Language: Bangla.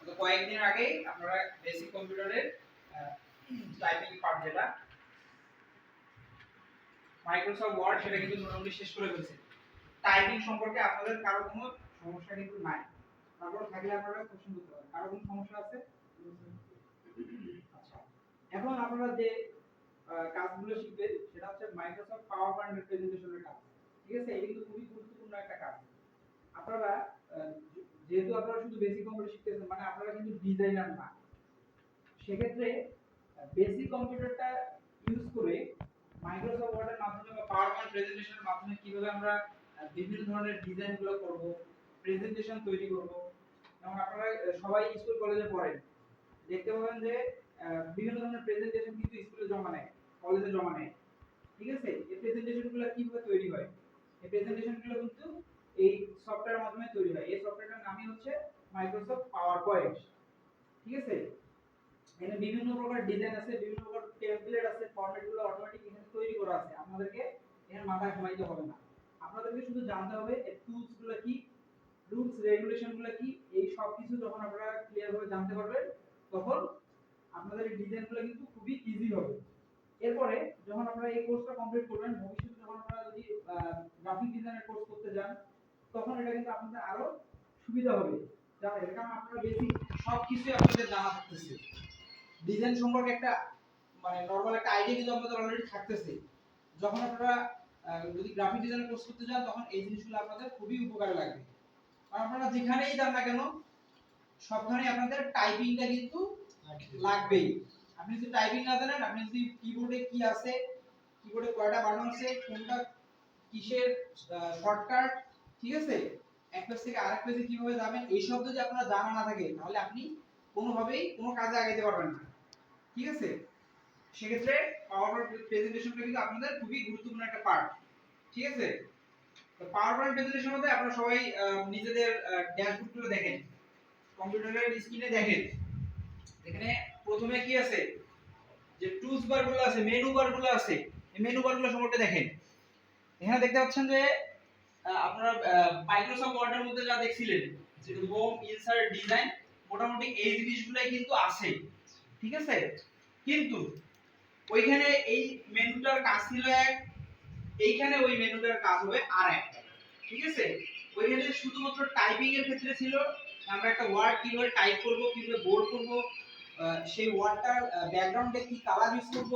তো কয়েকদিন আগে আপনারা বেসিক কম্পিউটারের টাইপিং পার্ট যেটা মাইক্রোসফট ওয়ার্ড সেটা কিন্তু মোটামুটি শেষ করে ফেলছে। টাইপিং সম্পর্কে আপনাদের কারো কোনো সমস্যা কিন্তু নাই। তারপর থাকলে আপনারা কোশ্চেন করতে পারেন। কারো কোনো সমস্যা আছে? আচ্ছা, এখন আপনারা যে কাজগুলো শিখবেন সেটা হচ্ছে মাইক্রোসফট পাওয়ার পয়েন্ট প্রেজেন্টেশনের কাজ। ঠিক আছে? এটা কিন্তু খুবই গুরুত্বপূর্ণ একটা কাজ। আপনারা যেহেতু আপনারা শুধু বেসিক কম্পিউটার শিখতেছেন মানে আপনারা কিন্তু ডিজাইনার না। সেক্ষেত্রে বেসিক কম্পিউটারটা ইউজ করে মাইক্রোসফট ওয়ার্ডের মাধ্যমে বা পাওয়ার পয়েন্ট প্রেজেন্টেশনের মাধ্যমে কিভাবে আমরা বিভিন্ন ধরনের ডিজাইনগুলো করব, প্রেজেন্টেশন তৈরি করব। যেমন আপনারা সবাই স্কুল কলেজে পড়েন, দেখতে পাবেন যে বিভিন্ন ধরনের প্রেজেন্টেশন কিন্তু স্কুলে জমা নেয়, কলেজে জমা নেয়। ঠিক আছে? এই প্রেজেন্টেশনগুলো কিভাবে তৈরি হয়? এই প্রেজেন্টেশনগুলো কিন্তু এই সফটওয়্যারের মাধ্যমে তৈরি হয়। এই সফটওয়্যারটার নামই হচ্ছে মাইক্রোসফট পাওয়ার পয়েন্ট। ঠিক আছে? এখানে বিভিন্ন প্রকার ডিজাইন আছে, বিভিন্ন প্রকার টেমপ্লেট আছে, ফরম্যাটগুলো অটোমেটিক এখানে তৈরি করা আছে। আপনাদেরকে এখানে মাথায় ঘামাইতে হবে না। আপনাদেরকে শুধু জানতে হবে এই টুলসগুলো কি, রুলস রেগুলেশনগুলো কি, এই সব কিছু যখন আপনারা ক্লিয়ার ভাবে জানতে পারবেন তখন আপনাদের এই ডিজাইনগুলো কিন্তু খুবই ইজি হবে। এরপরে যখন আপনারা এই কোর্সটা কমপ্লিট করবেন, ভবিষ্যতে যখন আপনারা যদি গ্রাফিক ডিজাইনের কোর্স করতে যান তখন এটা কিন্তু আপনাদের আরো সুবিধা হবে। জানেন, কারণ আপনারা বেসিক সবকিছু আপনাদের জানা থাকতেছে। ডিজাইন সম্পর্কে একটা মানে নরমাল একটা আইডিয়া কিন্তু আপনাদের অলরেডি থাকতেছে। যখন আপনারা যদি গ্রাফিক ডিজাইনের কোর্স করতে যান তখন এই জিনিসগুলো আপনাদের খুবই উপকারে লাগবে। কারণ আপনারা যেখানেই যান না কেন সবখানেই আপনাদের টাইপিংটা কিন্তু লাগবেই। আপনি যদি টাইপিং না জানেন, আপনি যদি কিবোর্ডে কি আছে, কিবোর্ডে কয়টা বাটন আছে, কোনটা কিসের শর্টকাট, ঠিক আছে, এক পেজ থেকে আরেক পেজে কিভাবে যাবেন, এই সব যদি আপনার জানা না থাকে তাহলে আপনি কোনোভাবেই কোনো কাজে আগাইতে পারবেন না। ঠিক আছে? সেক্ষেত্রে পাওয়ার পয়েন্ট প্রেজেন্টেশনটা কিন্তু আপনাদের খুবই গুরুত্বপূর্ণ একটা পার্ট। ঠিক আছে? তো পাওয়ার পয়েন্ট প্রেজেন্টেশন মধ্যে আপনারা সবাই নিজেদের ড্যাশবোর্ডগুলো দেখেন, কম্পিউটারের স্ক্রিনে দেখেন। এখানে প্রথমে কি আছে, যে টুলস বারগুলো আছে, মেনু বারগুলো আছে, এই মেনু বারগুলো সম্পর্কে দেখেন। এখানে দেখতে পাচ্ছেন যে আপনারা মাইক্রোসফট ওয়ার্ডের মধ্যে যা দেখছিলেন যে হোম, ইনসার্ট, ডিজাইন, মোটামুটি এই জিনিসগুলাই কিন্তু আছে। ঠিক আছে? কিন্তু ওইখানে এই মেনুটার কাজ ছিল এক, এইখানে ওই মেনুটার কাজ হবে আরেক। ঠিক আছে? ওইখানে শুধুমাত্র টাইপিং এর ক্ষেত্রে ছিল আমরা একটা ওয়ার্ড কিভাবে টাইপ করব, কিভাবে বোল্ড করব, সেই ওয়ার্ডটার ব্যাকগ্রাউন্ডে কি কালার ইউজ করব,